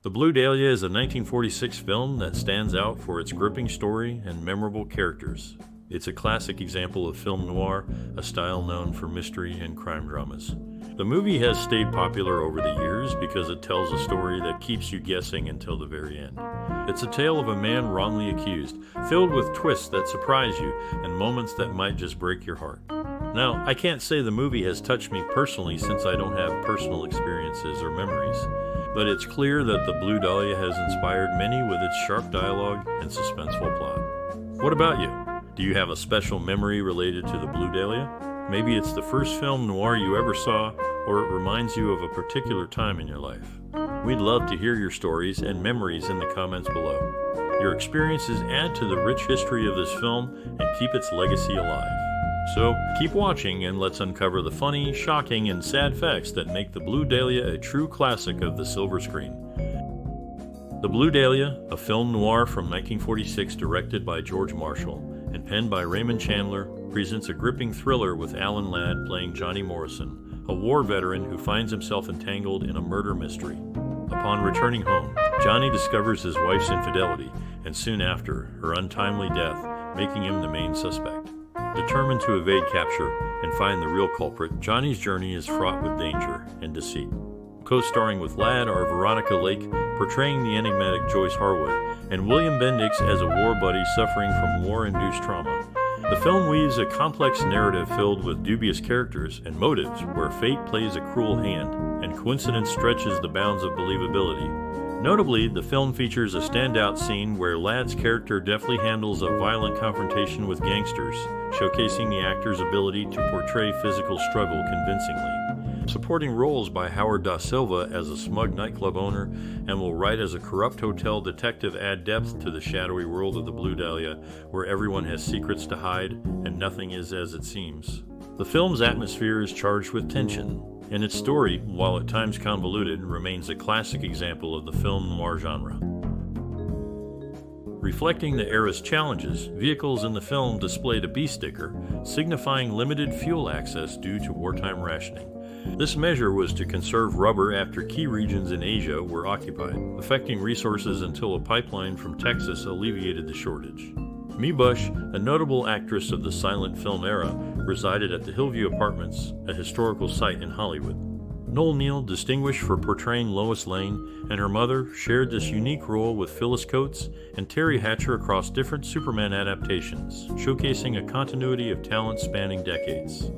The Blue Dahlia is a 1946 film that stands out for its gripping story and memorable characters. It's a classic example of film noir, a style known for mystery and crime dramas. The movie has stayed popular over the years because it tells a story that keeps you guessing until the very end. It's a tale of a man wrongly accused, filled with twists that surprise you and moments that might just break your heart. Now, I can't say the movie has touched me personally since I don't have personal experiences or memories, but it's clear that The Blue Dahlia has inspired many with its sharp dialogue and suspenseful plot. What about you? Do you have a special memory related to The Blue Dahlia? Maybe it's the first film noir you ever saw, or it reminds you of a particular time in your life. We'd love to hear your stories and memories in the comments below. Your experiences add to the rich history of this film and keep its legacy alive. So, keep watching and let's uncover the funny, shocking, and sad facts that make The Blue Dahlia a true classic of the silver screen. The Blue Dahlia, a film noir from 1946 directed by George Marshall and penned by Raymond Chandler, presents a gripping thriller with Alan Ladd playing Johnny Morrison, a war veteran who finds himself entangled in a murder mystery. Upon returning home, Johnny discovers his wife's infidelity, and soon after, her untimely death, making him the main suspect. Determined to evade capture and find the real culprit, Johnny's journey is fraught with danger and deceit. Co-starring with Ladd are Veronica Lake, portraying the enigmatic Joyce Harwood, and William Bendix as a war buddy suffering from war-induced trauma. The film weaves a complex narrative filled with dubious characters and motives where fate plays a cruel hand and coincidence stretches the bounds of believability. Notably, the film features a standout scene where Ladd's character deftly handles a violent confrontation with gangsters, showcasing the actor's ability to portray physical struggle convincingly. Supporting roles by Howard da Silva as a smug nightclub owner and Will Wright as a corrupt hotel detective add depth to the shadowy world of the Blue Dahlia, where everyone has secrets to hide and nothing is as it seems. The film's atmosphere is charged with tension, and its story, while at times convoluted, remains a classic example of the film noir genre. Reflecting the era's challenges, vehicles in the film displayed a B sticker, signifying limited fuel access due to wartime rationing. This measure was to conserve rubber after key regions in Asia were occupied, affecting resources until a pipeline from Texas alleviated the shortage. Mae Bush, a notable actress of the silent film era, resided at the Hillview Apartments, a historical site in Hollywood. Noel Neill, distinguished for portraying Lois Lane, and her mother shared this unique role with Phyllis Coates and Terry Hatcher across different Superman adaptations, showcasing a continuity of talent spanning decades.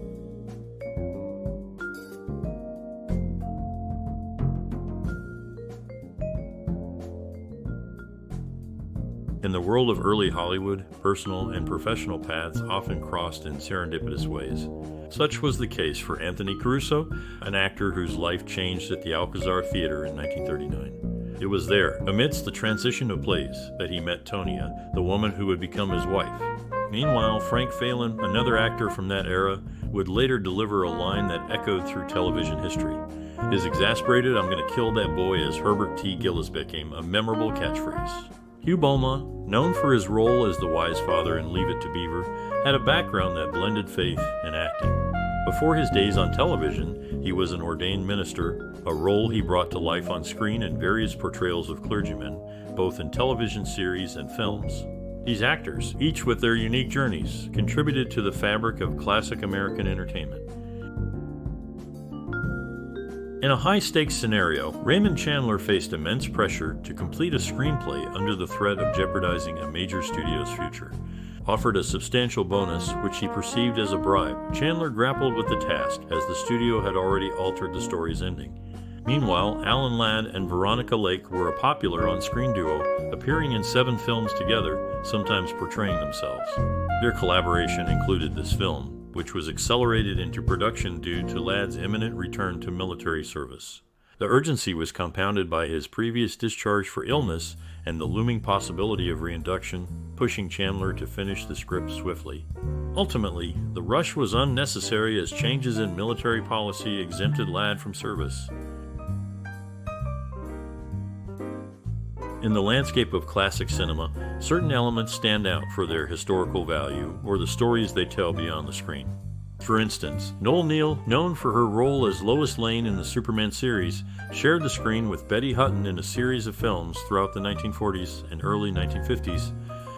In the world of early Hollywood, personal and professional paths often crossed in serendipitous ways. Such was the case for Anthony Caruso, an actor whose life changed at the Alcazar Theater in 1939. It was there, amidst the transition of plays, that he met Tonia, the woman who would become his wife. Meanwhile, Frank Faylen, another actor from that era, would later deliver a line that echoed through television history. His exasperated "I'm gonna kill that boy" as Herbert T. Gillis became a memorable catchphrase. Hugh Beaumont, known for his role as the wise father in Leave It to Beaver, had a background that blended faith and acting. Before his days on television, he was an ordained minister, a role he brought to life on screen in various portrayals of clergymen, both in television series and films. These actors, each with their unique journeys, contributed to the fabric of classic American entertainment. In a high-stakes scenario, Raymond Chandler faced immense pressure to complete a screenplay under the threat of jeopardizing a major studio's future. Offered a substantial bonus, which he perceived as a bribe, Chandler grappled with the task as the studio had already altered the story's ending. Meanwhile, Alan Ladd and Veronica Lake were a popular on-screen duo, appearing in 7 films together, sometimes portraying themselves. Their collaboration included this film, which was accelerated into production due to Ladd's imminent return to military service. The urgency was compounded by his previous discharge for illness and the looming possibility of reinduction, pushing Chandler to finish the script swiftly. Ultimately, the rush was unnecessary as changes in military policy exempted Ladd from service. In the landscape of classic cinema, certain elements stand out for their historical value or the stories they tell beyond the screen. For instance, Noel Neill, known for her role as Lois Lane in the Superman series, shared the screen with Betty Hutton in a series of films throughout the 1940s and early 1950s.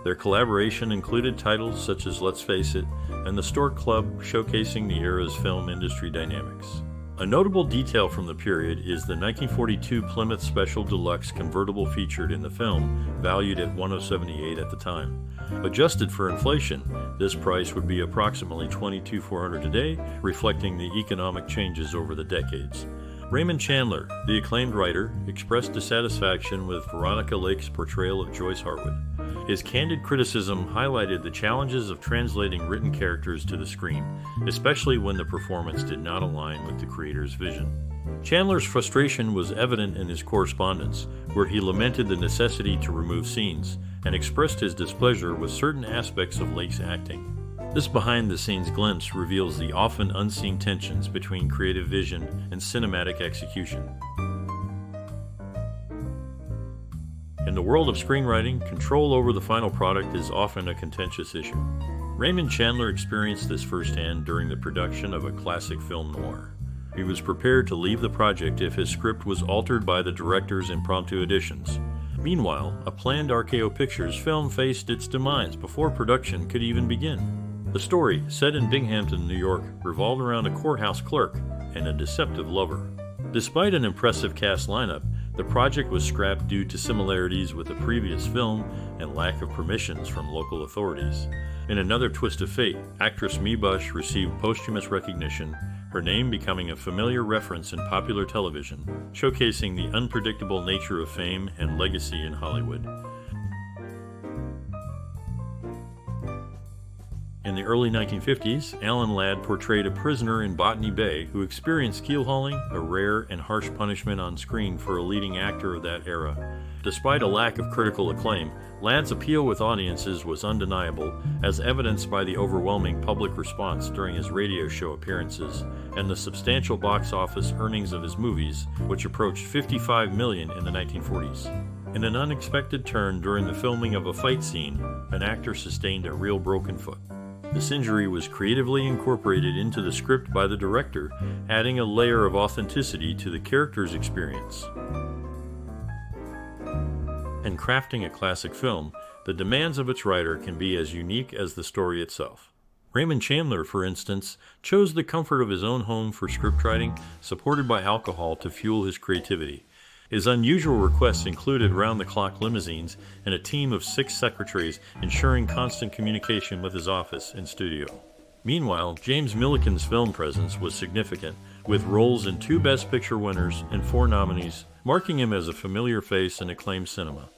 Their collaboration included titles such as Let's Face It and The Stork Club, showcasing the era's film industry dynamics. A notable detail from the period is the 1942 Plymouth Special Deluxe convertible featured in the film, valued at $1,078 at the time. Adjusted for inflation, this price would be approximately $22,400 today, reflecting the economic changes over the decades. Raymond Chandler, the acclaimed writer, expressed dissatisfaction with Veronica Lake's portrayal of Joyce Harwood. His candid criticism highlighted the challenges of translating written characters to the screen, especially when the performance did not align with the creator's vision. Chandler's frustration was evident in his correspondence, where he lamented the necessity to remove scenes and expressed his displeasure with certain aspects of Lake's acting. This behind-the-scenes glimpse reveals the often unseen tensions between creative vision and cinematic execution. In the world of screenwriting, control over the final product is often a contentious issue. Raymond Chandler experienced this firsthand during the production of a classic film noir. He was prepared to leave the project if his script was altered by the director's impromptu additions. Meanwhile, a planned RKO Pictures film faced its demise before production could even begin. The story, set in Binghamton, New York, revolved around a courthouse clerk and a deceptive lover. Despite an impressive cast lineup, the project was scrapped due to similarities with the previous film and lack of permissions from local authorities. In another twist of fate, actress Mae Bush received posthumous recognition, her name becoming a familiar reference in popular television, showcasing the unpredictable nature of fame and legacy in Hollywood. In the early 1950s, Alan Ladd portrayed a prisoner in Botany Bay who experienced keelhauling, a rare and harsh punishment on screen for a leading actor of that era. Despite a lack of critical acclaim, Ladd's appeal with audiences was undeniable, as evidenced by the overwhelming public response during his radio show appearances and the substantial box office earnings of his movies, which approached $55 million in the 1940s. In an unexpected turn during the filming of a fight scene, an actor sustained a real broken foot. This injury was creatively incorporated into the script by the director, adding a layer of authenticity to the character's experience. In crafting a classic film, the demands of its writer can be as unique as the story itself. Raymond Chandler, for instance, chose the comfort of his own home for scriptwriting, supported by alcohol to fuel his creativity. His unusual requests included round-the-clock limousines and a team of 6 secretaries ensuring constant communication with his office and studio. Meanwhile, James Millican's film presence was significant, with roles in 2 Best Picture winners and 4 nominees, marking him as a familiar face in acclaimed cinema.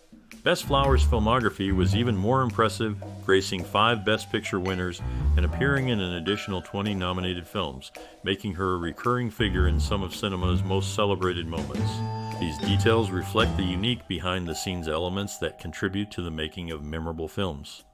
Bess Flower's filmography was even more impressive, gracing 5 Best Picture winners and appearing in an additional 20 nominated films, making her a recurring figure in some of cinema's most celebrated moments. These details reflect the unique behind-the-scenes elements that contribute to the making of memorable films.